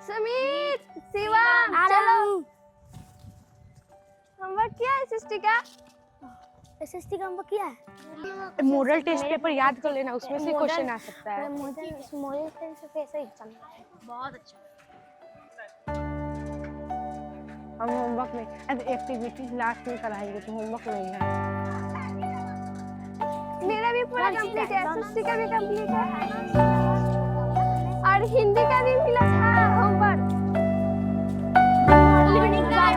सुमित, शिवम, चलो। होमवर्क किया है एसएसटी का? एसएसटी का होमवर्क किया है? मॉडल टेस्ट पेपर याद कर लेना, उसमें से क्वेश्चन आ सकता है। मॉडल टेस्ट से कैसे एग्जाम है? बहुत अच्छा। हम होमवर्क में एक्टिविटीज लास्ट में कराएंगे, तो होमवर्क नहीं है। मेरा भी पूरा कंप्लीट है, एसएसटी का भी कंप्लीट है और हिंदी का भी मिला था homework. Good morning sir.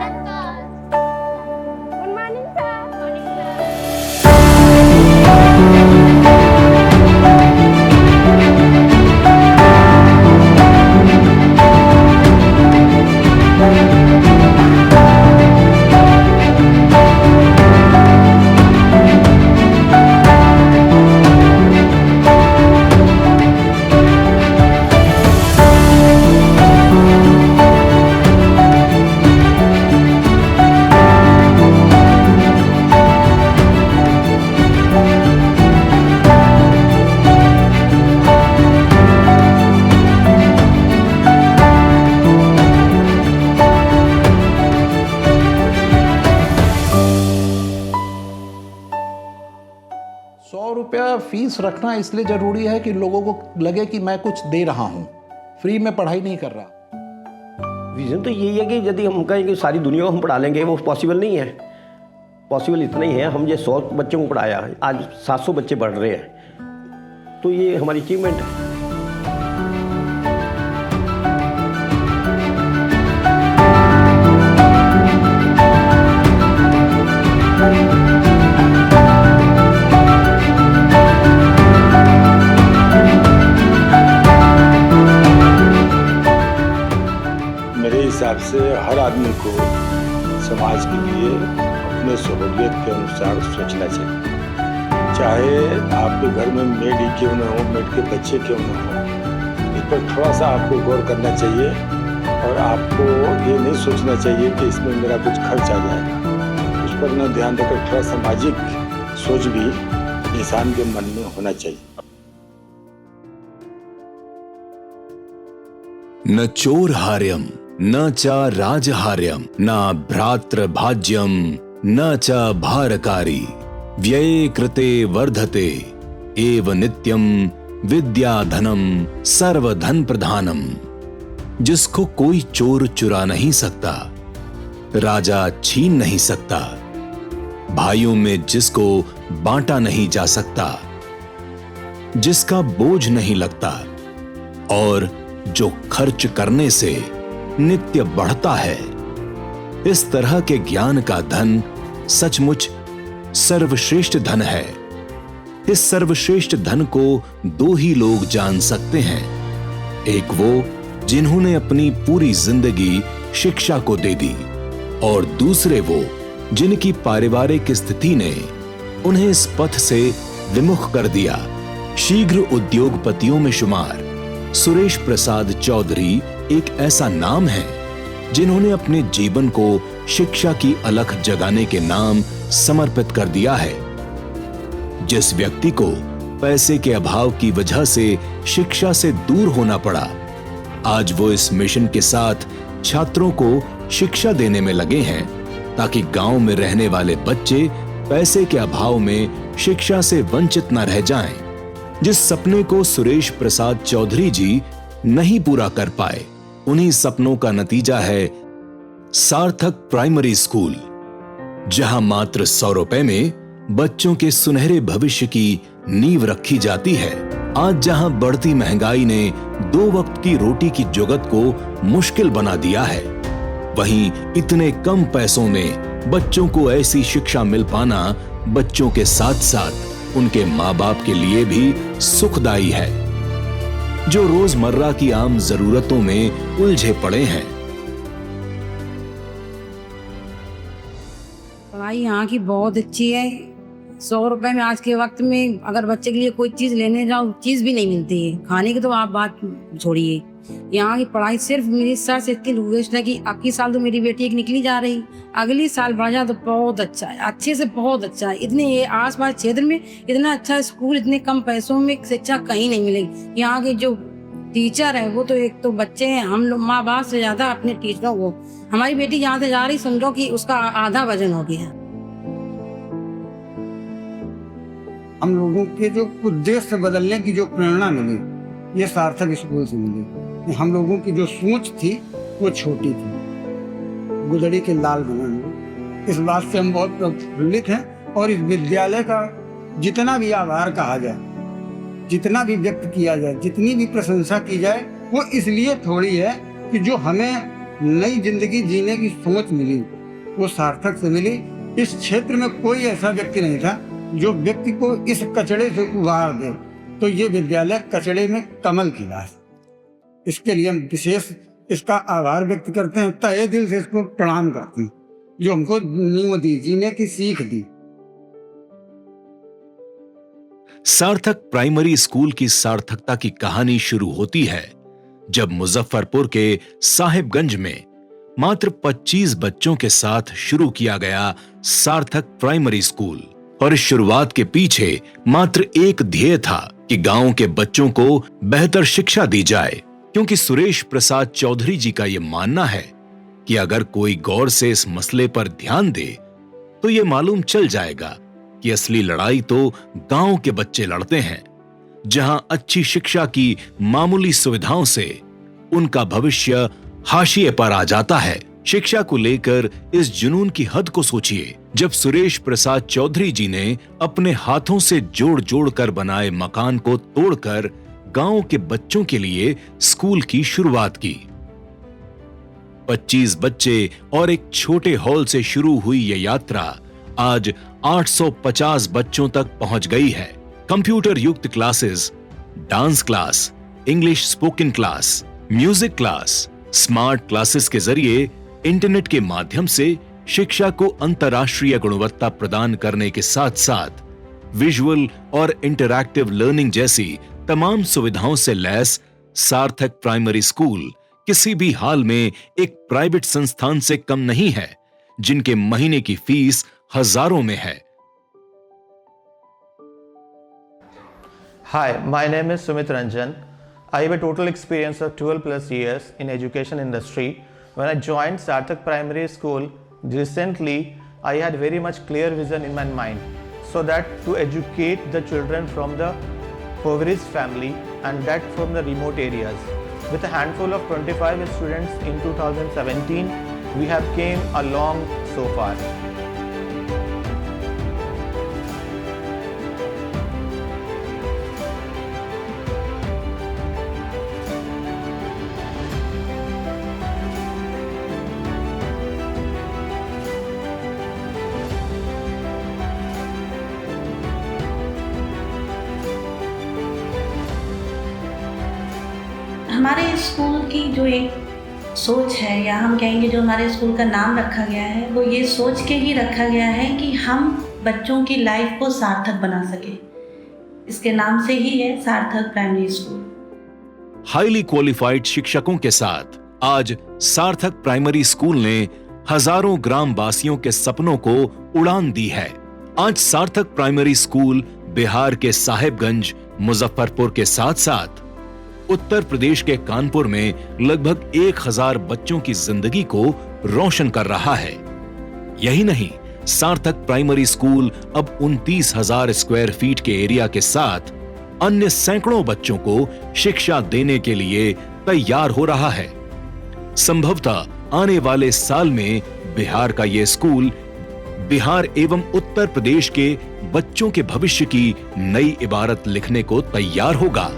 Fees रखना इसलिए जरूरी है कि लोगों को लगे कि मैं कुछ दे रहा हूं, फ्री में पढ़ाई नहीं कर रहा। विजन तो यही है कि यदि हम कहें कि सारी दुनिया को हम पढ़ा लेंगे, वो पॉसिबल नहीं है। पॉसिबल इतना ही है, हम ये 100 बच्चों को पढ़ाया, आज 700 बच्चे पढ़ रहे हैं, तो ये हमारी अचीवमेंट है। हिसाब से हर आदमी को समाज के लिए अपने सहूलियत के अनुसार सोचना चाहिए। चाहे आपके घर में मेड ही क्यों न हो, मेड के बच्चे क्यों न हो, इस पर थोड़ा सा आपको गौर करना चाहिए और आपको ये नहीं सोचना चाहिए कि इसमें मेरा कुछ खर्च आ जाएगा। उस पर न ध्यान देकर थोड़ा सामाजिक सोच भी इंसान के मन में होना चाहिए। न चोर हार्यम न चा राजहार्यम न भ्रातृभाज्यम न च भारकारी व्यये कृते वर्धते एव नित्यम विद्याधनम सर्वधन प्रधानम। जिसको कोई चोर चुरा नहीं सकता, राजा छीन नहीं सकता, भाइयों में जिसको बांटा नहीं जा सकता, जिसका बोझ नहीं लगता और जो खर्च करने से नित्य बढ़ता है। इस तरह के ज्ञान का धन सचमुच सर्वश्रेष्ठ धन है। इस सर्वश्रेष्ठ धन को दो ही लोग जान सकते हैं, एक वो जिन्होंने अपनी पूरी जिंदगी शिक्षा को दे दी और दूसरे वो जिनकी पारिवारिक स्थिति ने उन्हें इस पथ से विमुख कर दिया। शीघ्र उद्योगपतियों में शुमार सुरेश प्रसाद चौधरी एक ऐसा नाम है जिन्होंने अपने जीवन को शिक्षा की अलख जगाने के नाम समर्पित कर दिया है। जिस व्यक्ति को पैसे के अभाव की वजह से शिक्षा से दूर होना पड़ा, आज वो इस मिशन के साथ छात्रों को शिक्षा देने में लगे हैं ताकि गांव में रहने वाले बच्चे पैसे के अभाव में शिक्षा से वंचित न रह जाएं। जिस सपने को सुरेश प्रसाद चौधरी जी नहीं पूरा कर पाए, उन्हीं सपनों का नतीजा है सार्थक प्राइमरी स्कूल, जहां मात्र 100 रुपए में बच्चों के सुनहरे भविष्य की नींव रखी जाती है। आज जहां बढ़ती महंगाई ने 2 वक्त की रोटी की जुगत को मुश्किल बना दिया है, वहीं इतने कम पैसों में बच्चों को ऐसी शिक्षा मिल पाना बच्चों के साथ साथ उनके माँ बाप के लिए भी सुखदायी है, जो रोजमर्रा की आम जरूरतों में उलझे पड़े हैं। पढ़ाई यहाँ की बहुत अच्छी है। 100 रुपए में आज के वक्त में अगर बच्चे के लिए कोई चीज लेने जाओ, चीज भी नहीं मिलती है। खाने की तो आप बात छोड़िए, यहाँ की पढ़ाई सिर्फ मेरी सर से इतनी वेस्ट है कि अगली साल तो मेरी बेटी एक निकली जा रही, अगली साल बढ़ जाए तो बहुत अच्छा है, अच्छे से बहुत अच्छा है। इतने ये आस पास क्षेत्र में इतना अच्छा स्कूल, इतने कम पैसों में शिक्षा कहीं नहीं मिलेगी। यहाँ के जो टीचर है वो तो एक तो बच्चे हैं, हम लोग माँ बाप से ज्यादा अपने टीचरों को। हमारी बेटी जहाँ से जा रही समझो कि उसका आधा वजन हो गया। हम लोगों के जो उद्देश्य बदलने की जो प्रेरणा मिली, ये सार्थक स्कूल से मिली। हम लोगों की जो सोच थी वो छोटी थी, गुदड़ी के लाल बनाने। इस बात से हम बहुत प्रफुल्लित हैं और इस विद्यालय का जितना भी आभार कहा जाए, जितना भी व्यक्त किया जाए, जितनी भी प्रशंसा की जाए, वो इसलिए थोड़ी है कि जो हमें नई जिंदगी जीने की सोच मिली वो सार्थक से मिली। इस क्षेत्र में कोई ऐसा व्यक्ति नहीं था जो व्यक्ति को इस कचड़े से उबार दे, तो ये विद्यालय कचड़े में कमल खिला है। इसके लिए हम विशेष इसका आभार व्यक्त करते हैं, तहे दिल से इसको प्रणाम करते हैं, जो हमको नींव दी, जीने की सीख दी। सार्थक प्राइमरी स्कूल की सार्थकता की कहानी शुरू होती है जब मुजफ्फरपुर के साहिबगंज में मात्र 25 बच्चों के साथ शुरू किया गया सार्थक प्राइमरी स्कूल। और इस शुरुआत के पीछे मात्र एक ध्येय था कि गांव के बच्चों को बेहतर शिक्षा दी जाए, क्योंकि सुरेश प्रसाद चौधरी जी का यह मानना है कि अगर कोई गौर से इस मसले पर ध्यान दे तो यह मालूम चल जाएगा कि असली लड़ाई तो गांव के बच्चे लड़ते हैं, जहां अच्छी शिक्षा की मामूली सुविधाओं से उनका भविष्य हाशिए पर आ जाता है। शिक्षा को लेकर इस जुनून की हद को सोचिए जब सुरेश प्रसाद चौधरी जी ने अपने हाथों से जोड़ जोड़ कर बनाए मकान को तोड़कर गांव के बच्चों के लिए स्कूल की शुरुआत की। 25 बच्चे और एक छोटे हॉल से शुरू हुई यह यात्रा आज 850 बच्चों तक पहुंच गई है। कंप्यूटर युक्त classes, dance class, English spoken class, music class, smart classes के जरिए इंटरनेट के माध्यम से शिक्षा को अंतर्राष्ट्रीय गुणवत्ता प्रदान करने के साथ साथ विजुअल और इंटरैक्टिव लर्निंग जैसी तमाम सुविधाओं से लैस सार्थक प्राइमरी स्कूल किसी भी हाल में एक प्राइवेट संस्थान से कम नहीं है, जिनके महीने की फीस हजारों में है। Hi, my name is Sumit Ranjan. I have a total experience of 12 plus years in education industry. When I joined Sarthak Primary School recently, I had very much clear vision in my mind, so that to educate the children from the impoverished family and that from the remote areas. With a handful of 25 students in 2017, we have came along so far. हमारे school की जो एक सोच है, या हम कहेंगे जो हमारे स्कूल का नाम रखा गया है, वो ये सोच के ही रखा गया है कि हम बच्चों की लाइफ को सार्थक बना सके। इसके नाम से ही है सार्थक प्राइमरी स्कूल। हाईली क्वालिफाइड शिक्षकों के साथ आज सार्थक प्राइमरी स्कूल ने हजारों ग्राम वासियों के सपनों को उड़ान दी है। आज सार्थक प्राइमरी स्कूल बिहार के साहिबगंज, मुजफ्फरपुर के साथ साथ उत्तर प्रदेश के कानपुर में लगभग 1000 बच्चों की जिंदगी को रोशन कर रहा है। यही नहीं, सार्थक प्राइमरी स्कूल अब 29,000 स्क्वायर फीट के एरिया के साथ अन्य सैकड़ों बच्चों को शिक्षा देने के लिए तैयार हो रहा है। संभवतः आने वाले साल में बिहार का यह स्कूल बिहार एवं उत्तर प्रदेश के बच्चों के भविष्य की नई इबारत लिखने को तैयार होगा।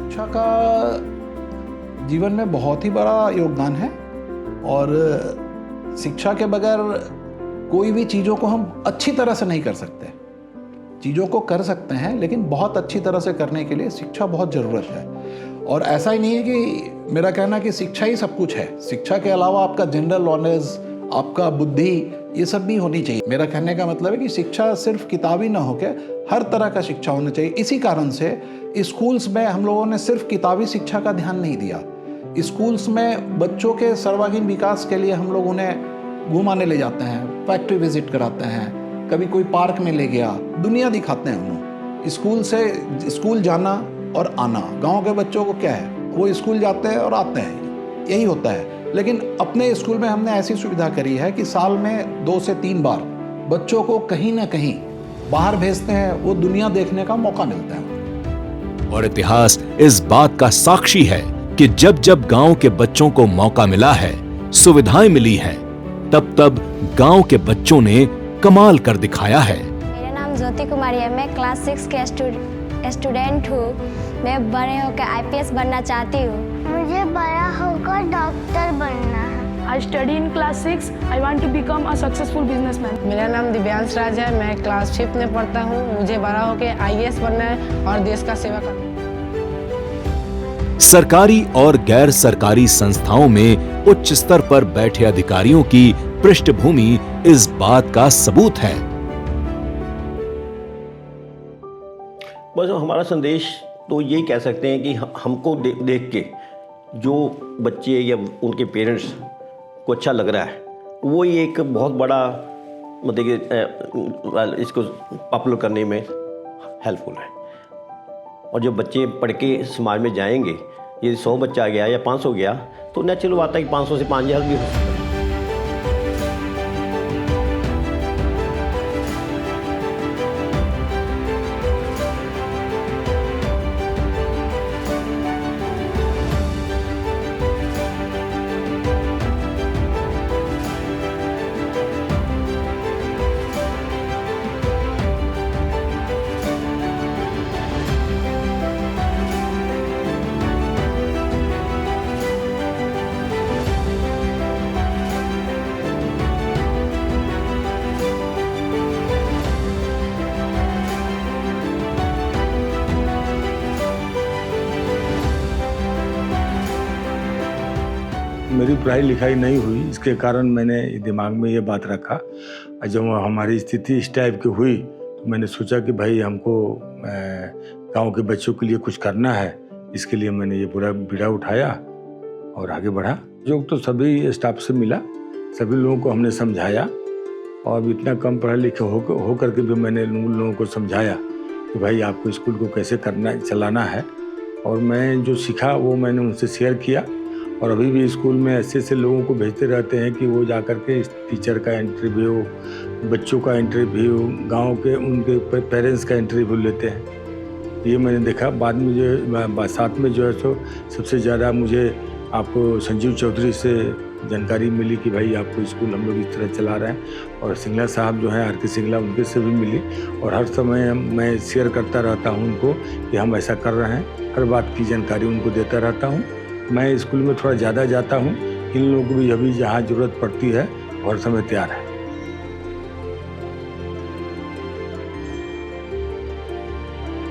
शिक्षा का जीवन में बहुत ही बड़ा योगदान है और शिक्षा के बगैर कोई भी चीज़ों को हम अच्छी तरह से नहीं कर सकते। चीज़ों को कर सकते हैं, लेकिन बहुत अच्छी तरह से करने के लिए शिक्षा बहुत ज़रूरत है। और ऐसा ही नहीं है कि मेरा कहना कि शिक्षा ही सब कुछ है। शिक्षा के अलावा आपका जनरल नॉलेज, आपका बुद्धि, ये सब भी होनी चाहिए। मेरा कहने का मतलब है कि शिक्षा सिर्फ किताबी ना होकर हर तरह का शिक्षा होना चाहिए। इसी कारण से स्कूल्स में हम लोगों ने सिर्फ किताबी शिक्षा का ध्यान नहीं दिया। स्कूल्स में बच्चों के सर्वांगीण विकास के लिए हम लोग उन्हें घुमाने ले जाते हैं, फैक्ट्री विजिट कराते हैं, कभी कोई पार्क में ले गया, दुनिया दिखाते हैं उन्हें। स्कूल जाना और आना, गांव के बच्चों को क्या है, वो स्कूल जाते हैं और आते हैं, यही होता है। लेकिन अपने स्कूल में हमने ऐसी सुविधा करी है कि साल में 2 से 3 बार बच्चों को कहीं ना कहीं बाहर भेजते हैं, वो दुनिया देखने का मौका मिलता है। और इतिहास इस बात का साक्षी है कि जब जब गांव के बच्चों को मौका मिला है, सुविधाएं मिली हैं, तब तब गांव के बच्चों ने कमाल कर दिखाया है। मेरा नाम ज्योति कुमारी है। मैं क्लास 6 के स्टूडेंट हूँ। मैं बड़े होकर IPS बनना चाहती हूँ। मुझे बड़ा होकर डॉक्टर बनना है। I study in class 6. I want to become a successful businessman. मेरा नाम दिव्यांश राज है। मैं क्लास 5 में पढ़ता हूँ। मुझे बड़ा होकर IAS बनना है और देश का सेवा करना है। सरकारी और गैर सरकारी संस्थाओं में उच्च स्तर पर बैठे अधिकारियों की पृष्ठभूमि इस बात का सबूत है। बस हमारा संदेश तो यही कह सकते हैं कि हमको देख के जो बच्चे या उनके पेरेंट्स को अच्छा लग रहा है, वो ही एक बहुत बड़ा मतलब कि इसको पॉपुलर करने में हेल्पफुल है। और जब बच्चे पढ़ के समाज में जाएंगे, यदि 100 बच्चा गया या 500 गया, तो नेचुरल बात है कि 500 से 5000 भी हो सकता है। मेरी पढ़ाई लिखाई नहीं हुई, इसके कारण मैंने दिमाग में ये बात रखा। और जब हमारी स्थिति इस टाइप की हुई तो मैंने सोचा कि भाई हमको गांव के बच्चों के लिए कुछ करना है। इसके लिए मैंने ये पूरा बीड़ा उठाया और आगे बढ़ा। जो तो सभी स्टाफ से मिला, सभी लोगों को हमने समझाया। और अब इतना कम पढ़े लिखे हो करके भी मैंने उन लोगों को समझाया कि भाई आपको स्कूल को कैसे चलाना है। और मैं जो सीखा वो मैंने उनसे शेयर किया। और अभी भी स्कूल में ऐसे ऐसे लोगों को भेजते रहते हैं कि वो जा कर के टीचर का इंटरव्यू, बच्चों का इंटरव्यू, गांव के उनके पेरेंट्स का इंटरव्यू लेते हैं। ये मैंने देखा। बाद में जो साथ में जो है सो सबसे ज़्यादा मुझे आपको संजीव चौधरी से जानकारी मिली कि भाई आपको स्कूल हम लोग इस तरह चला रहे हैं। और सिंगला साहब जो हैं, RK सिंगला, उनके से भी मिली। और हर समय मैं शेयर करता रहता हूँ उनको कि हम ऐसा कर रहे हैं। हर बात की जानकारी उनको देता रहता हूँ। मैं स्कूल में थोड़ा ज़्यादा जाता हूँ। इन लोगों को भी अभी जहाँ ज़रूरत पड़ती है हर समय तैयार है।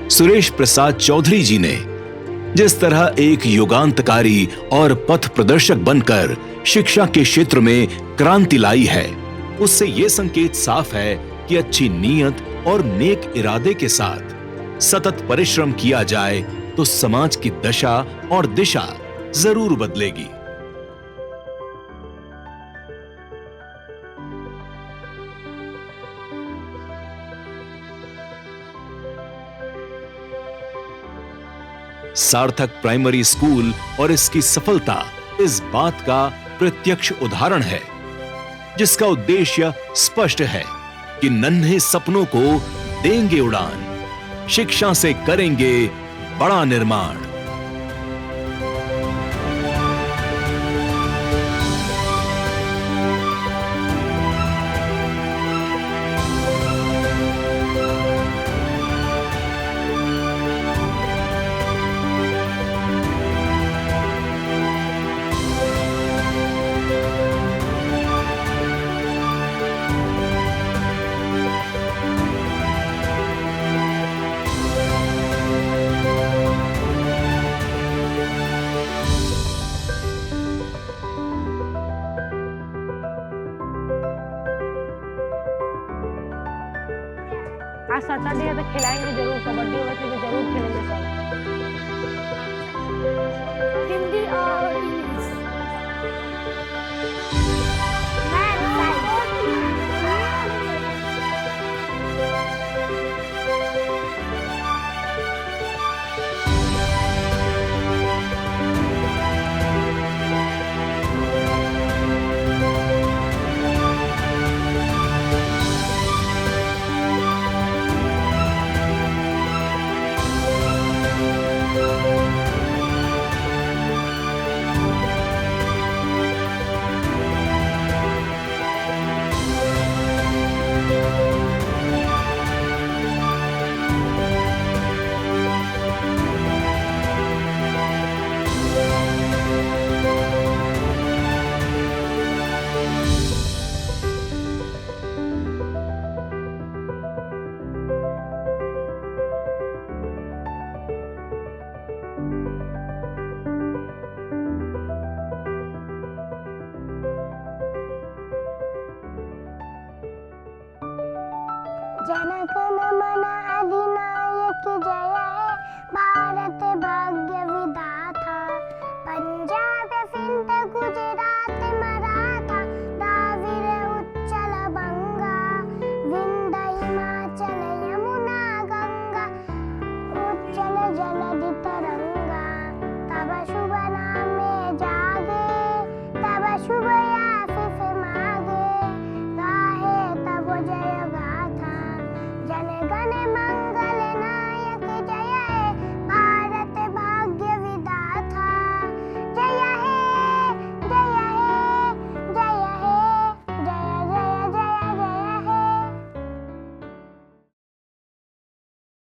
सुरेश प्रसाद चौधरी जी ने जिस तरह एक युगांतकारी और पथ प्रदर्शक बनकर शिक्षा के क्षेत्र में क्रांति लाई है, उससे ये संकेत साफ है कि अच्छी नीयत और नेक इरादे के साथ सतत परिश्रम किया जाए तो समाज की दशा और दिशा जरूर बदलेगी। सार्थक प्राइमरी स्कूल और इसकी सफलता इस बात का प्रत्यक्ष उदाहरण है, जिसका उद्देश्य स्पष्ट है कि नन्हे सपनों को देंगे उड़ान, शिक्षा से करेंगे बड़ा निर्माण। आज सैटरडे है तो खिलाएंगे जरूर, कबड्डी होगा तो जरूर खेलेंगे सब। हिंदी और इंग्लिश। जनगण मन अधिनायक